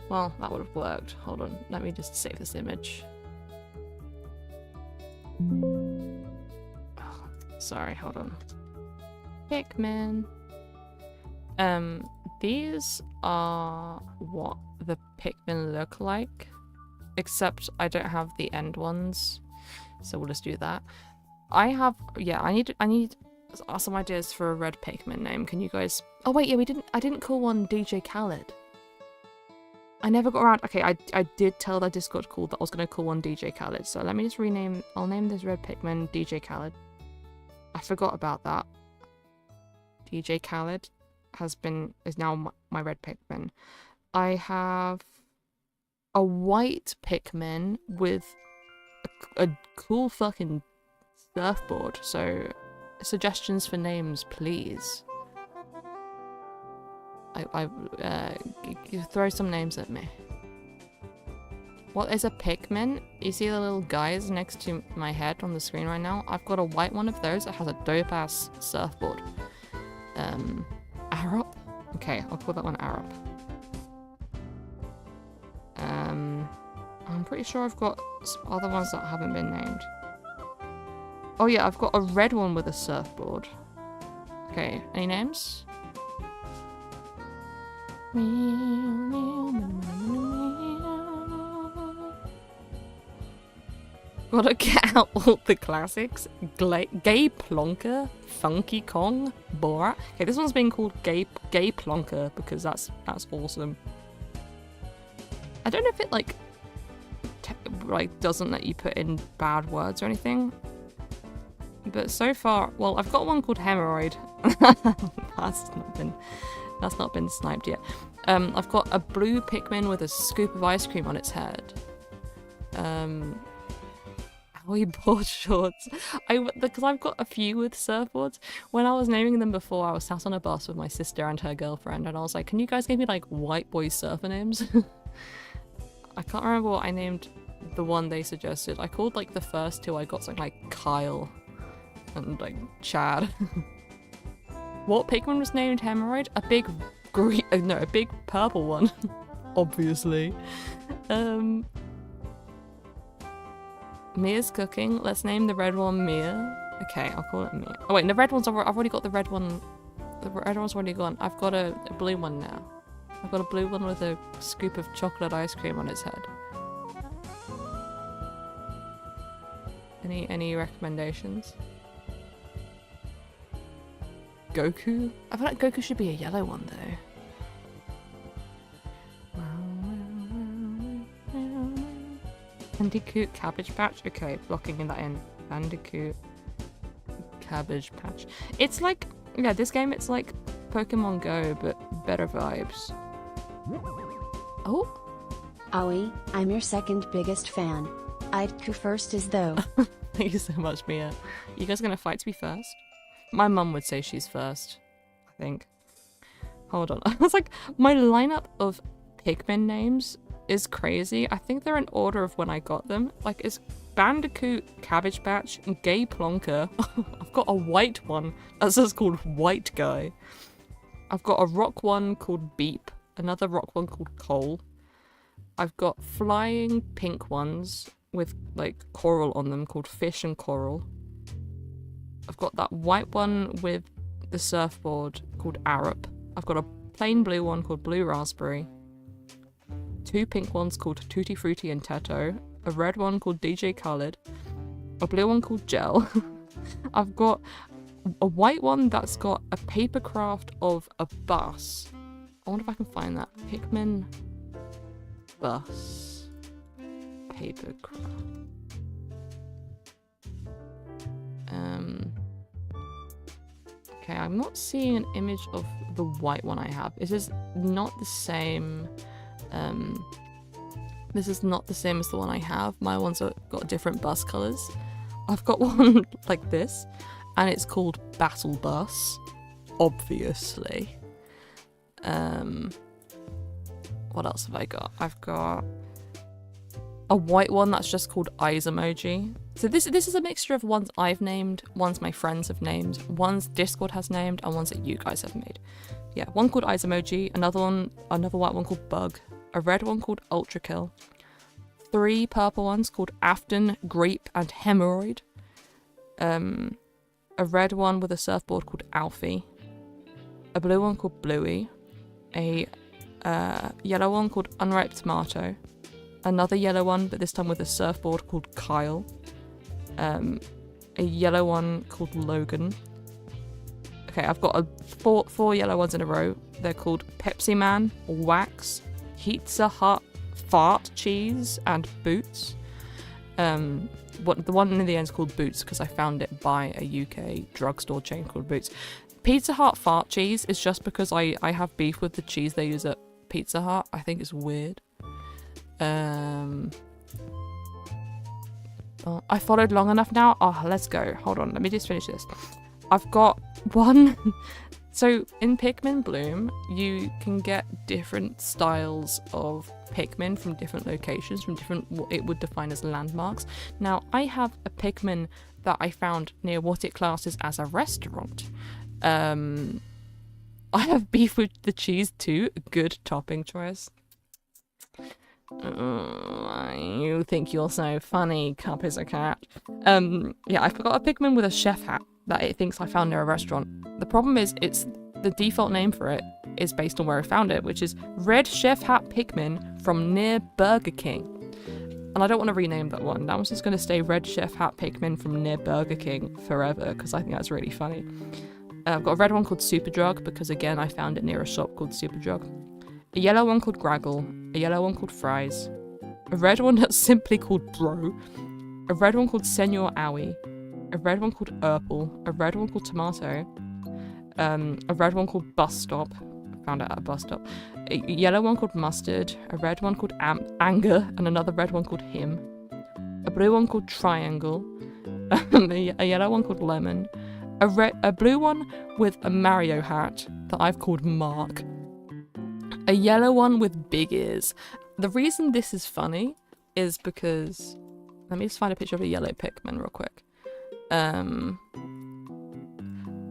Well, that would have worked. Hold on, let me just save this image. Oh, sorry, hold on. Pikmin. These are what the Pikmin look like, except I don't have the end ones, so we'll just do that. I need some ideas for a red Pikmin name. Can you guys? Oh wait, yeah, I didn't call one DJ Khaled. I never got around. Okay, I did tell the Discord call that I was gonna call one DJ Khaled. So let me just rename. I'll name this red Pikmin DJ Khaled. I forgot about that. DJ Khaled is now my red Pikmin. I have a white Pikmin with a cool fucking surfboard. So suggestions for names, please. You throw some names at me. What is a Pikmin? You see the little guys next to my head on the screen right now? I've got a white one of those that has a dope ass surfboard. Arup? Okay, I'll call that one Arup. I'm pretty sure I've got some other ones that haven't been named. Oh yeah, I've got a red one with a surfboard. Okay, any names? Gotta get out all the classics. Gay Plonker, Funky Kong, Borat. Okay, this one's being called Gay Plonker because that's awesome. I don't know if it like doesn't let you put in bad words or anything. But so far, well, I've got one called Hemorrhoid. That's not been sniped yet. I've got a blue Pikmin with a scoop of ice cream on its head. Owie board shorts. Because I've got a few with surfboards. When I was naming them before, I was sat on a bus with my sister and her girlfriend, and I was like, "Can you guys give me like white boy surfer names?" I can't remember what I named the one they suggested. I called like the first two I got something like Kyle and like Chad. What Pikmin was named Hemorrhoid? A big green, no, a big purple one. Obviously. Mia's cooking. Let's name the red one Mia. Okay, I'll call it Mia. Oh wait, the red one's I've already got the red one. The red one's already gone. I've got a blue one now. I've got a blue one with a scoop of chocolate ice cream on its head. Any recommendations? Goku? I feel like Goku should be a yellow one though. Bandicoot Cabbage Patch? Okay, blocking that in. Bandicoot Cabbage Patch. It's like, yeah, this game, it's like Pokemon Go, but better vibes. Oh! Owie, I'm your second biggest fan. I'd go first as though. Thank you so much, Mia. You guys gonna fight to be first? My mum would say she's first, I think. Hold on. I was like, my lineup of Pikmin names is crazy. I think they're in order of when I got them. Like, it's Bandicoot, Cabbage Patch, and Gay Plonker. I've got a white one that's just called White Guy. I've got a rock one called Beep, another rock one called Cole. I've got flying pink ones with like coral on them called Fish and Coral. I've got that white one with the surfboard called Arup. I've got a plain blue one called Blue Raspberry. Two pink ones called Tutti Frutti and Teto. A red one called DJ Khaled. A blue one called Gel. I've got a white one that's got a paper craft of a bus. I wonder if I can find that. Pikmin bus. Paper craft. Okay, I'm not seeing an image of the white one I have. This is not the same. This is not the same as the one I have. My ones have got different bus colours. I've got one like this, and it's called Battle Bus, obviously. What else have I got? I've got a white one that's just called eyes emoji. So this is a mixture of ones I've named, ones my friends have named, ones Discord has named, and ones that you guys have made. Yeah, one called eyes emoji, another white one called bug, a red one called ultra kill, 3 purple ones called Afton, Grape, and Hemorrhoid, a red one with a surfboard called Alfie, a blue one called Bluey, a yellow one called Unripe Tomato, another yellow one, but this time with a surfboard, called Kyle, a yellow one called Logan. Okay, I've got four yellow ones in a row. They're called Pepsi Man, Wax, Pizza Hut, Fart Cheese, and Boots. The one in the end is called Boots because I found it by a UK drugstore chain called Boots. Pizza Hut Fart Cheese is just because I have beef with the cheese they use at Pizza Hut. I think it's weird. I followed long enough now. Oh, let's go. Hold on, let me just finish this. I've got one. So in Pikmin Bloom, you can get different styles of Pikmin from different locations, from different what it would define as landmarks. Now, I have a Pikmin that I found near what it classes as a restaurant. I have beef with the cheese too. Good topping choice. You think you're so funny, Cup is a cat. Yeah, I've got a Pikmin with a chef hat that it thinks I found near a restaurant. The problem is, it's the default name for it is based on where I found it, which is Red Chef Hat Pikmin from near Burger King. And I don't want to rename that one. That one's just going to stay Red Chef Hat Pikmin from near Burger King forever, because I think that's really funny. I've got a red one called Superdrug, because again, I found it near a shop called Superdrug. A yellow one called Graggle, a yellow one called Fries, a red one that's simply called Bro, a red one called Senor Owie, a red one called Urple, a red one called Tomato, a red one called Bus Stop, found it at a bus stop, a yellow one called Mustard, a red one called Anger, and another red one called Him, a blue one called Triangle, a yellow one called Lemon, a blue one with a Mario hat that I've called Mark, a yellow one with big ears. The reason this is funny is because... Let me just find a picture of a yellow Pikmin real quick.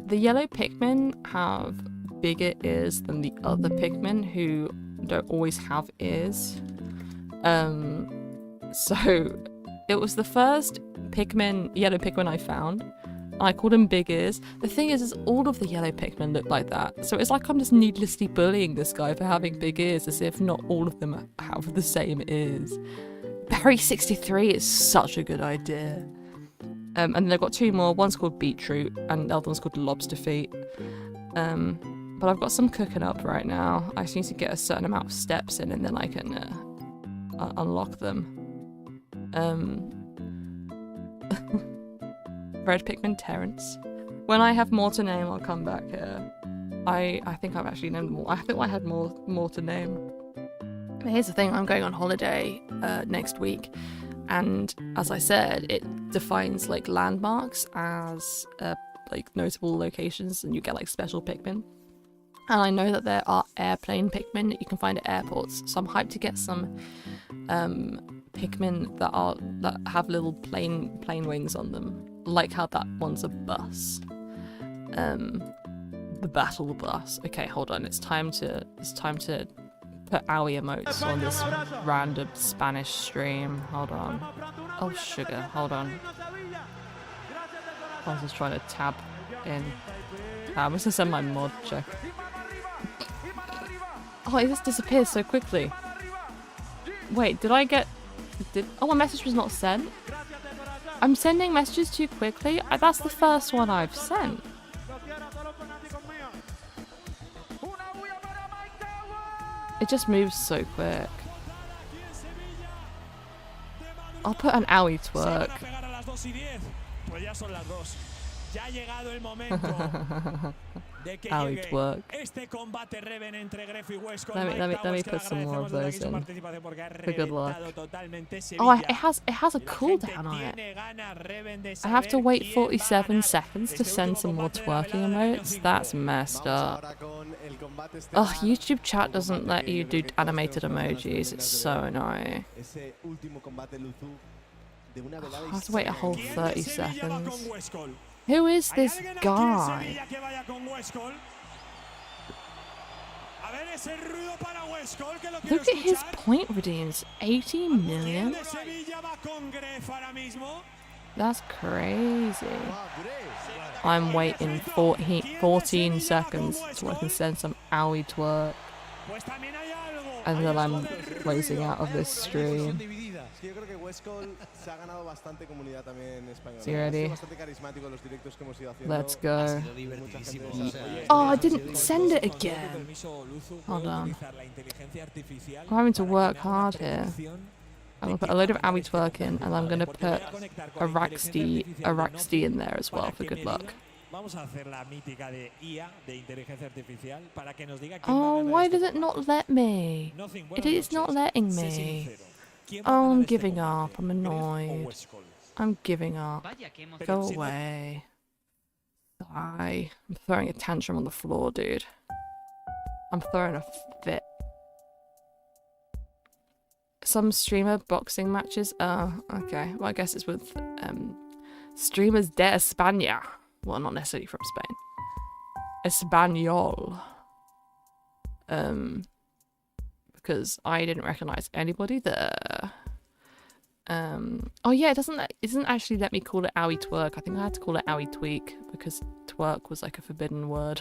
The yellow Pikmin have bigger ears than the other Pikmin who don't always have ears. So it was the first yellow Pikmin I found. I called him Big Ears. The thing is all of the yellow Pikmin look like that. So it's like I'm just needlessly bullying this guy for having big ears, as if not all of them have the same ears. Berry63 is such a good idea. And then I've got 2 more. One's called Beetroot, and the other one's called Lobster Feet. But I've got some cooking up right now. I just need to get a certain amount of steps in, and then I can unlock them. Red Pikmin Terrence. When I have more to name, I'll come back here. I think I've actually named more. I think I had more to name. But here's the thing, I'm going on holiday next week, and as I said, it defines like landmarks as like notable locations, and you get like special Pikmin. And I know that there are airplane Pikmin that you can find at airports, so I'm hyped to get some Pikmin that have little plane wings on them, like how that one's a bus. The battle bus. Okay, hold on. It's time to put Owie emotes on this random Spanish stream. Hold on. Oh sugar. Hold on. I was just trying to tab in. I'm just gonna send my mod check. Oh, it just disappears so quickly. Wait, oh, my message was not sent? I'm sending messages too quickly? That's the first one I've sent. It just moves so quick. I'll put an Owie twerk. Owie twerk. Let me put some more of those in. For good luck. Oh, it has a cooldown on it. I have to wait 47 seconds to send some more twerking emotes? That's messed up. Oh, YouTube chat doesn't let you do animated emojis. It's so annoying. I have to wait a whole 30 seconds. Who is this guy? Look at his point redeems. 80 million? That's crazy. I'm waiting 14 seconds so I can send some owie twerk. And then I'm closing out of this stream. So you ready? Let's go. Oh, I didn't send it again. Hold on. I'm having to work hard here. I'm gonna put a load of owie twerk in, and I'm gonna put a Raxty in there as well for good luck. Oh, why does it not let me? It is not letting me. Oh, I'm giving up. I'm annoyed. I'm giving up. Go away. Die. I'm throwing a tantrum on the floor, dude. I'm throwing a fit. Some streamer boxing matches. Oh, okay. Well, I guess it's with streamers de España. Well, not necessarily from Spain. Espanol. Because I didn't recognize anybody there. Oh yeah, it doesn't actually let me call it owie twerk. I think I had to call it owie tweak because twerk was like a forbidden word.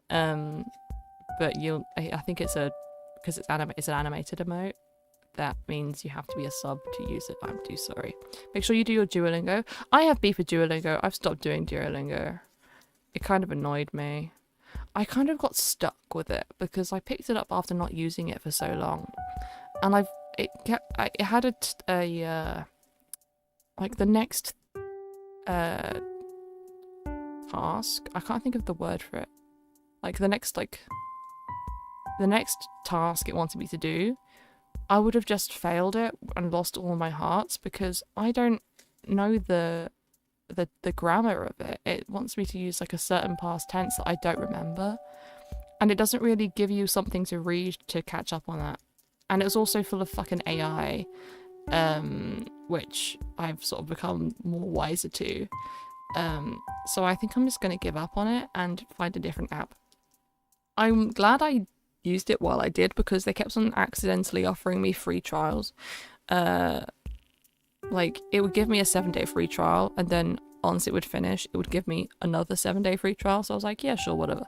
But I think it's because it's an animated emote. That means you have to be a sub to use it. I'm too sorry. Make sure you do your Duolingo. I have beef with Duolingo. I've stopped doing Duolingo. It kind of annoyed me. I kind of got stuck with it because I picked it up after not using it for so long, and it had like the next task. I can't think of the word for it. Like the next task it wanted me to do, I would have just failed it and lost all my hearts because I don't know the grammar of it. It wants me to use like a certain past tense that I don't remember, and it doesn't really give you something to read to catch up on that. And it was also full of fucking AI, which I've sort of become more wiser to. So I think I'm just gonna give up on it and find a different app. I'm glad I used it while I did because they kept on accidentally offering me free trials. Like it would give me a 7-day free trial, and then once it would finish it would give me another 7-day free trial, so I was like, yeah, sure, whatever.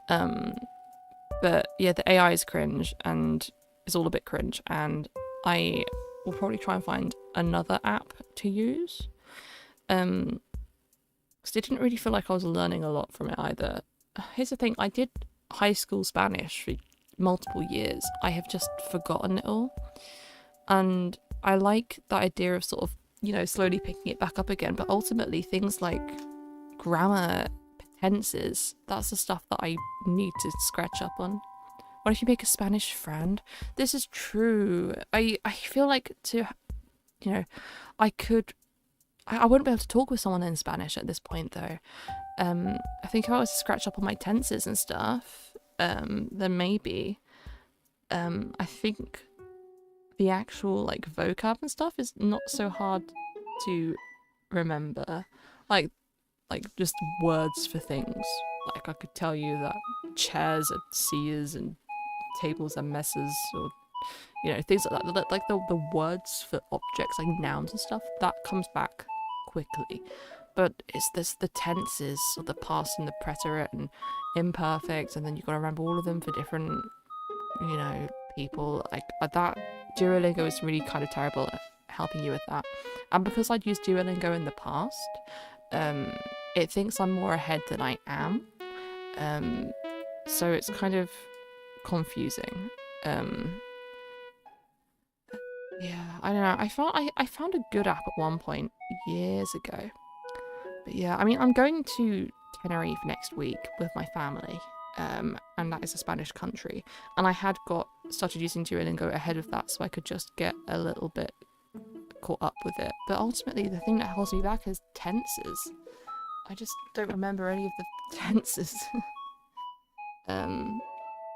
But yeah, the AI is cringe, and it's all a bit cringe, and I will probably try and find another app to use, because it didn't really feel like I was learning a lot from it either. Here's the thing, I did high school Spanish for multiple years. I have just forgotten it all, and I like the idea of sort of, slowly picking it back up again, but ultimately things like grammar, tenses, that's the stuff that I need to scratch up on. What if you make a Spanish friend? This is true. I feel like I wouldn't be able to talk with someone in Spanish at this point though. I think if I was to scratch up on my tenses and stuff, then maybe. I think the actual like vocab and stuff is not so hard to remember. Like just words for things. Like I could tell you that chairs are seers and tables are messes, or things like that. Like the words for objects, like nouns and stuff, that comes back quickly. But it's the tenses, or the past and the preterite and imperfect, and then you've got to remember all of them for different, people. Like that, Duolingo is really kind of terrible at helping you with that. And because I'd used Duolingo in the past, it thinks I'm more ahead than I am. So it's kind of confusing. Yeah, I don't know. I found a good app at one point years ago. But yeah, I mean, I'm going to Tenerife next week with my family, and that is a Spanish country. And I had started using Duolingo ahead of that, so I could just get a little bit caught up with it. But ultimately, the thing that holds me back is tenses. I just don't remember any of the tenses. And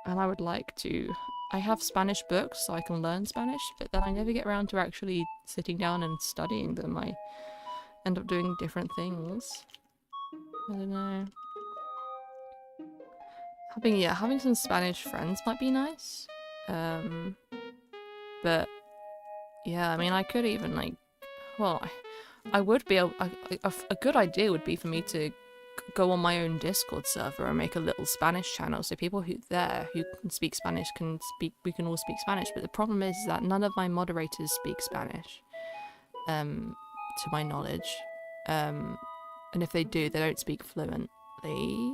I would like to. I have Spanish books, so I can learn Spanish, but then I never get around to actually sitting down and studying them. I end up doing different things. I don't know. Having some Spanish friends might be nice. But yeah, I mean, I could even like, well, I would be able. A good idea would be for me to go on my own Discord server and make a little Spanish channel, so people who can speak Spanish we can all speak Spanish. But the problem is that none of my moderators speak Spanish, to my knowledge. And if they do, they don't speak fluently.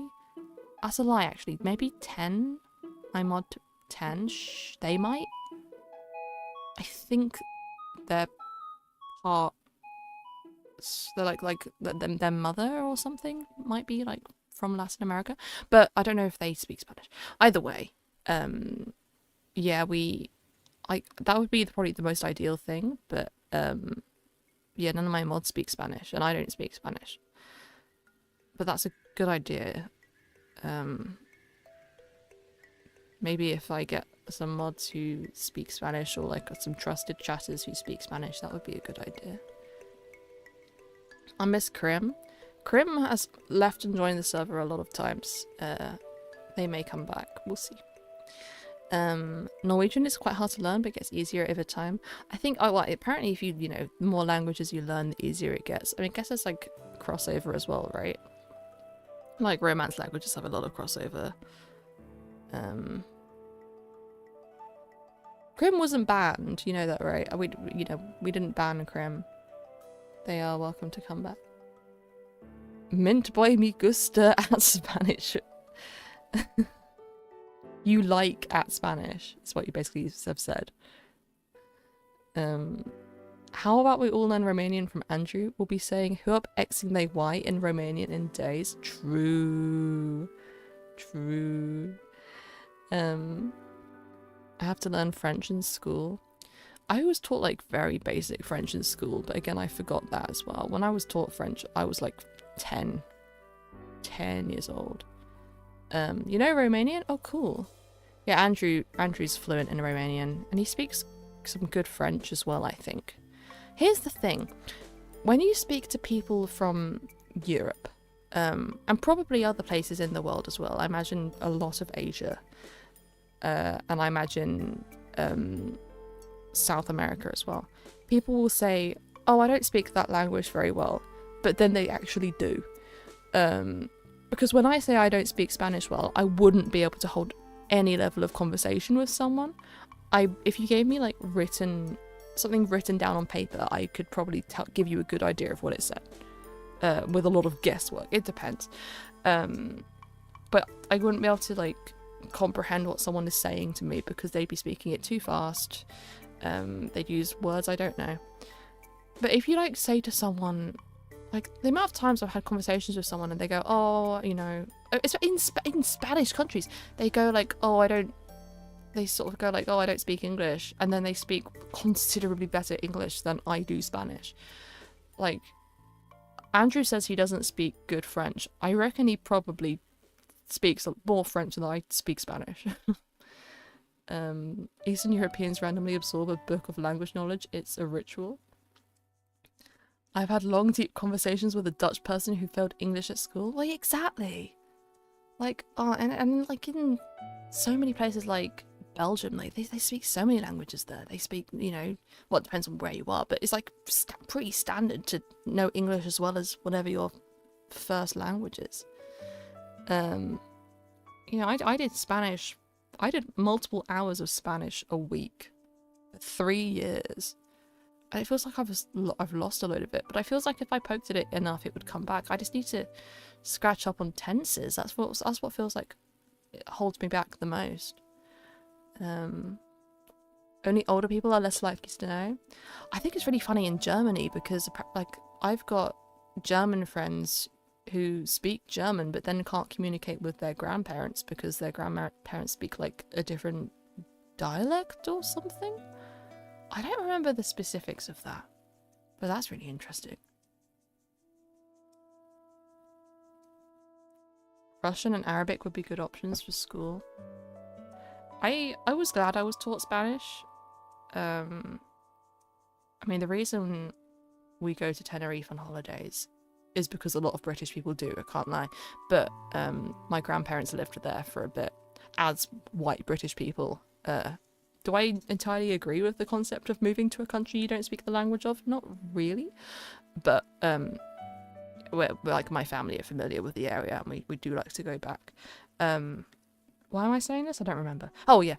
That's a lie, actually. Maybe 10? My mod 10? They might? I think they're part... They're like their mother or something might be like from Latin America. But I don't know if they speak Spanish. Either way, yeah, that would be probably the most ideal thing. But yeah, none of my mods speak Spanish, and I don't speak Spanish. But that's a good idea. Maybe if I get some mods who speak Spanish, or like some trusted chatters who speak Spanish, that would be a good idea. I miss Krim. Krim has left and joined the server a lot of times. They may come back. We'll see. Norwegian is quite hard to learn, but it gets easier over time. I think, apparently if you know, the more languages you learn, the easier it gets. I mean, I guess there's like crossover as well, right? Like Romance languages have a lot of crossover. Krim wasn't banned, you know that, right? We didn't ban Krim. They are welcome to come back. Mint boy me gusta at Spanish. You like at Spanish, is what you basically have said. How about we all learn Romanian from Andrew? We'll be saying Hup Xing they Y in Romanian in days. True. True. I have to learn French in school. I was taught like very basic French in school, but again I forgot that as well. When I was taught French, I was like 10 years old. You know Romanian? Oh cool. Yeah, Andrew's fluent in Romanian, and he speaks some good French as well, I think. Here's the thing. When you speak to people from Europe, and probably other places in the world as well, I imagine a lot of Asia, and I imagine South America as well, people will say, oh, I don't speak that language very well, but then they actually do. Because when I say I don't speak Spanish well, I wouldn't be able to hold any level of conversation with someone. If you gave me like something written down on paper, I could probably give you a good idea of what it said, with a lot of guesswork. It depends. But I wouldn't be able to like comprehend what someone is saying to me because they'd be speaking it too fast. They'd use words I don't know. But if you like say to someone, like the amount of times I've had conversations with someone and they go, oh, you know, it's in Spanish countries, they go like, oh, I don't speak English, and then they speak considerably better English than I do Spanish. Like, Andrew says he doesn't speak good French. I reckon he probably speaks more French than I speak Spanish. Eastern Europeans randomly absorb a book of language knowledge. It's a ritual. I've had long, deep conversations with a Dutch person who failed English at school. Like, exactly. Like, and like in so many places like Belgium, like they speak so many languages there. They speak, you know, well, it depends on where you are, but it's like pretty standard to know English as well as whatever your first language is. You know, I did Spanish. I did multiple hours of Spanish a week for 3 years. And it feels like I've lost a load of it, but I feels like if I poked at it enough, it would come back. I just need to scratch up on tenses. That's what feels like it holds me back the most. Only older people are less likely to know. I think it's really funny in Germany because like I've got German friends who speak German but then can't communicate with their grandparents because their grandparents speak like a different dialect or something. I don't remember the specifics of that, but that's really interesting. Russian and Arabic would be good options for school. I was glad I was taught Spanish. I mean, the reason we go to Tenerife on holidays is because a lot of British people do, I can't lie. But my grandparents lived there for a bit as white British people. Do I entirely agree with the concept of moving to a country you don't speak the language of? Not really. But we're like, my family are familiar with the area and we do like to go back. Why am I saying this? I don't remember. Oh yeah,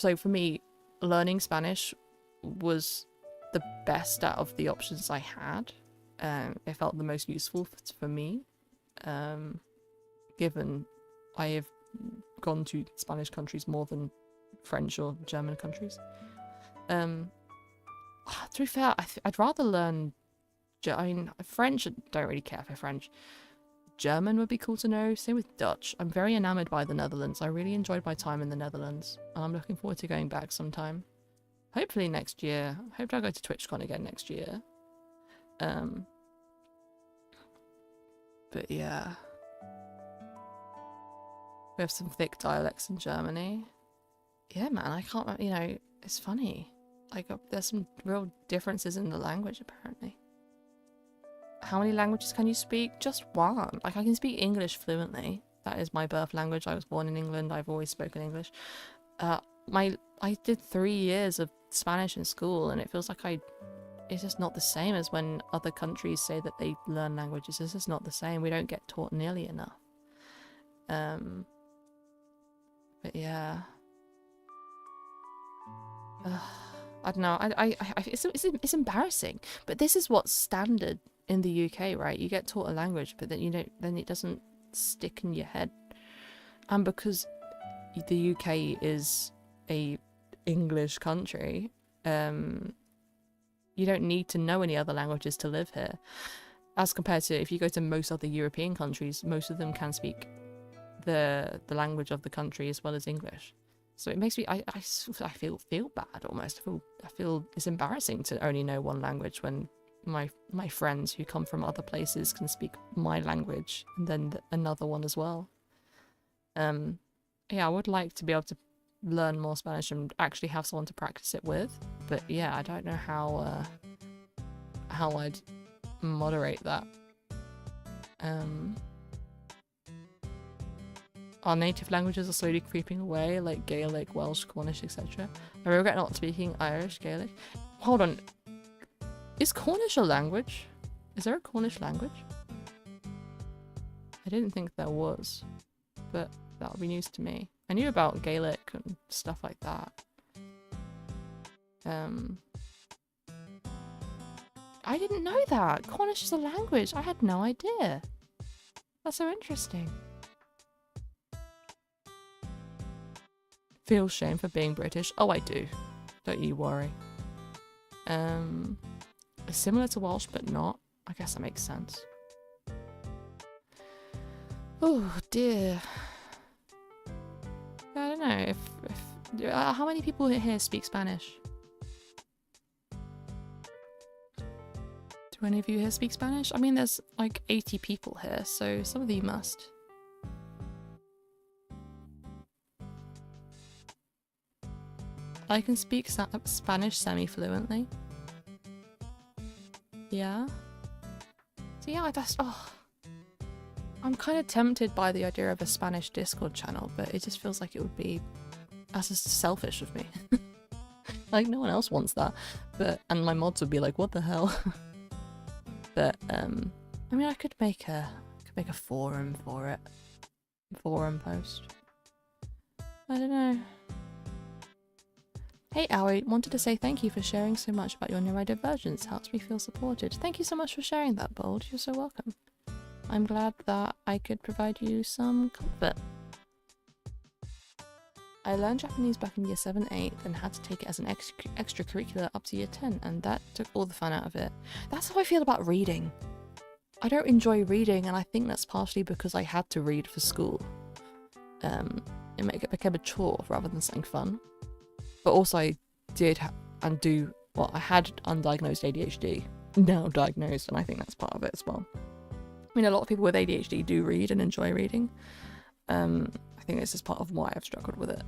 so for me, learning Spanish was the best out of the options I had. It felt the most useful for me, given I have gone to Spanish countries more than French or German countries. To be fair, I'd rather learn. I mean, French. I don't really care for French. German would be cool to know. Same with Dutch. I'm very enamored by the Netherlands. I really enjoyed my time in the Netherlands, and I'm looking forward to going back sometime. Hopefully next year. I hope I go to TwitchCon again next year. But yeah. We have some thick dialects in Germany. Yeah, man, I can't, you know, it's funny. Like, there's some real differences in the language, apparently. How many languages can you speak? Just one. Like, I can speak English fluently. That is my birth language. I was born in England. I've always spoken English. I did 3 years of Spanish in school, and it feels like it's just not the same as when other countries say that they learn languages. It's just not the same. We don't get taught nearly enough. But yeah. I don't know. It's embarrassing. But this is what's standard in the UK, right? You get taught a language, but then it doesn't stick in your head. And because the UK is a English country, you don't need to know any other languages to live here. As compared to if you go to most other European countries, most of them can speak the language of the country as well as English. So it makes me, I feel bad almost. I feel it's embarrassing to only know one language when my friends who come from other places can speak my language and then another one as well. Yeah, I would like to be able to learn more Spanish and actually have someone to practice it with. But yeah, I don't know how I'd moderate that. Our native languages are slowly creeping away, like Gaelic, Welsh, Cornish, etc. I regret not speaking Irish, Gaelic. Hold on. Is Cornish a language? Is there a Cornish language? I didn't think there was, but that would be news to me. I knew about Gaelic and stuff like that. I didn't know that. Cornish is a language. I had no idea. That's so interesting. Feel shame for being British. Oh, I do. Don't you worry. It's similar to Welsh, but not. I guess that makes sense. Oh dear. I don't know if how many people here speak Spanish? Do any of you here speak Spanish? I mean, there's like 80 people here, so some of you must. I can speak Spanish semi-fluently. Yeah. So yeah, I'm kind of tempted by the idea of a Spanish Discord channel, but it just feels like it would be, that's just selfish of me. Like, no one else wants that. And my mods would be like, what the hell? But, I mean, I could make a forum for it. Forum post. I don't know. Hey Aoi, wanted to say thank you for sharing so much about your neurodivergence. Helps me feel supported. Thank you so much for sharing that, Bold. You're so welcome. I'm glad that I could provide you some comfort. I learned Japanese back in year 7-8 and had to take it as an extracurricular up to year 10, and that took all the fun out of it. That's how I feel about reading. I don't enjoy reading, and I think that's partially because I had to read for school. It became a chore rather than something fun. But also I did I had undiagnosed ADHD, now diagnosed, and I think that's part of it as well. I mean, a lot of people with ADHD do read and enjoy reading. I think this is part of why I've struggled with it.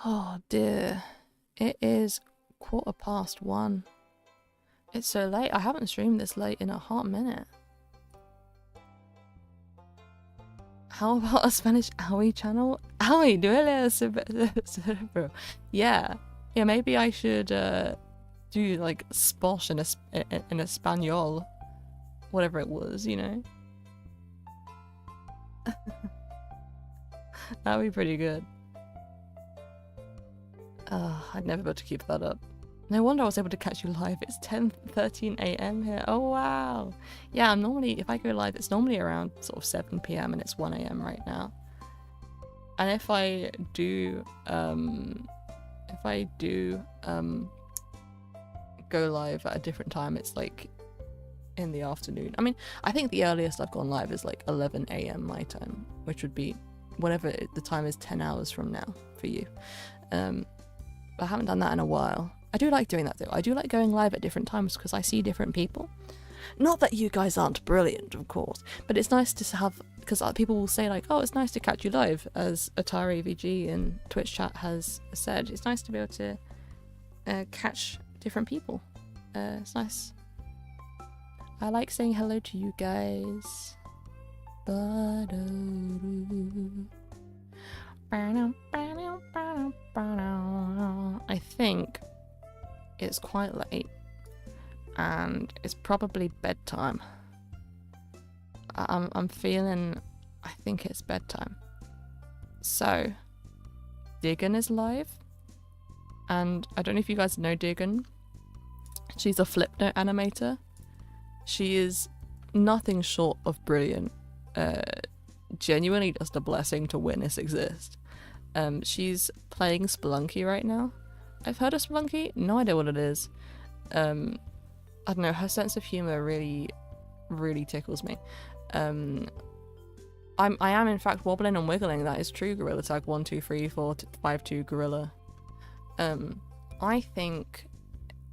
Oh dear, it is 1:15. It's so late. I haven't streamed this late in a hot minute. How about a Spanish Aoi channel? Aoi, duele cerebro. Yeah, maybe I should do like Sposh in Espanol, whatever it was, you know. That'd be pretty good. I'd never be able to keep that up. No wonder I was able to catch you live. It's 10:13 AM here. Oh wow. Yeah, I'm normally, if I go live, it's normally around sort of 7 PM and it's 1 AM right now. And if I do go live at a different time, it's like in the afternoon. I mean, I think the earliest I've gone live is like 11 AM my time, which would be whatever the time is, 10 hours from now for you. But I haven't done that in a while. I do like doing that though. I do like going live at different times because I see different people. Not that you guys aren't brilliant, of course, but it's nice to have, because people will say like, oh, it's nice to catch you live, as Atari VG in Twitch chat has said. It's nice to be able to catch different people. It's nice. I like saying hello to you guys. I think it's quite late and it's probably bedtime. I'm feeling, I think it's bedtime. So Diggin is live, and I don't know if you guys know Diggin. She's a Flipnote animator. She is nothing short of brilliant. Genuinely just a blessing to witness exist. She's playing Spelunky right now. I've heard of Spelunky, no idea what it is. I don't know, her sense of humor really, really tickles me. I am in fact wobbling and wiggling. That is true. Gorilla tag 1 2 3 4 5 2 gorilla. I think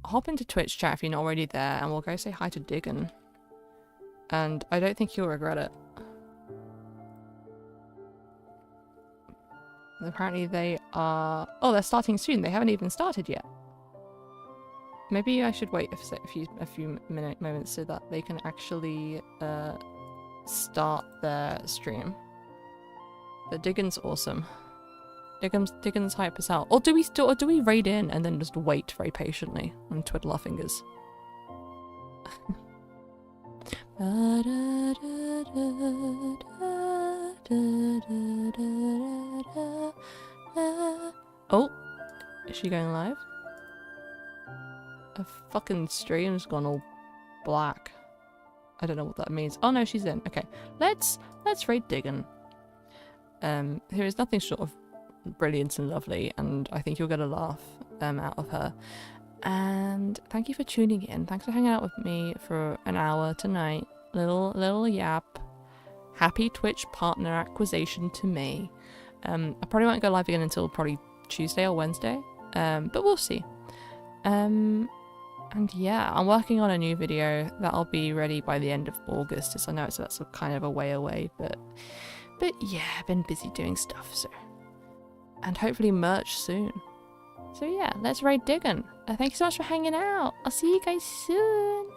hop into Twitch chat if you're not already there, and we'll go say hi to Diggin. And I don't think you'll regret it. Apparently they are... Oh, they're starting soon. They haven't even started yet. Maybe I should wait a few moments so that they can actually start their stream. But Diggin's awesome. Diggin's hype us out. Or do we raid in and then just wait very patiently and twiddle our fingers? Oh, is she going live? Her fucking stream's gone all black. I don't know what that means. Oh no, she's in. Okay, let's raid Diggin. There is nothing short of brilliant and lovely, and I think you'll get a laugh out of her. And thank you for tuning in. Thanks for hanging out with me for an hour tonight. Little yap. Happy Twitch partner acquisition to me. I probably won't go live again until probably Tuesday or Wednesday, but we'll see. And yeah, I'm working on a new video that'll be ready by the end of August, so I know that's kind of a way away, but yeah, I've been busy doing stuff, so. And hopefully merch soon. So yeah, let's raid Diggin. Thank you so much for hanging out. I'll see you guys soon.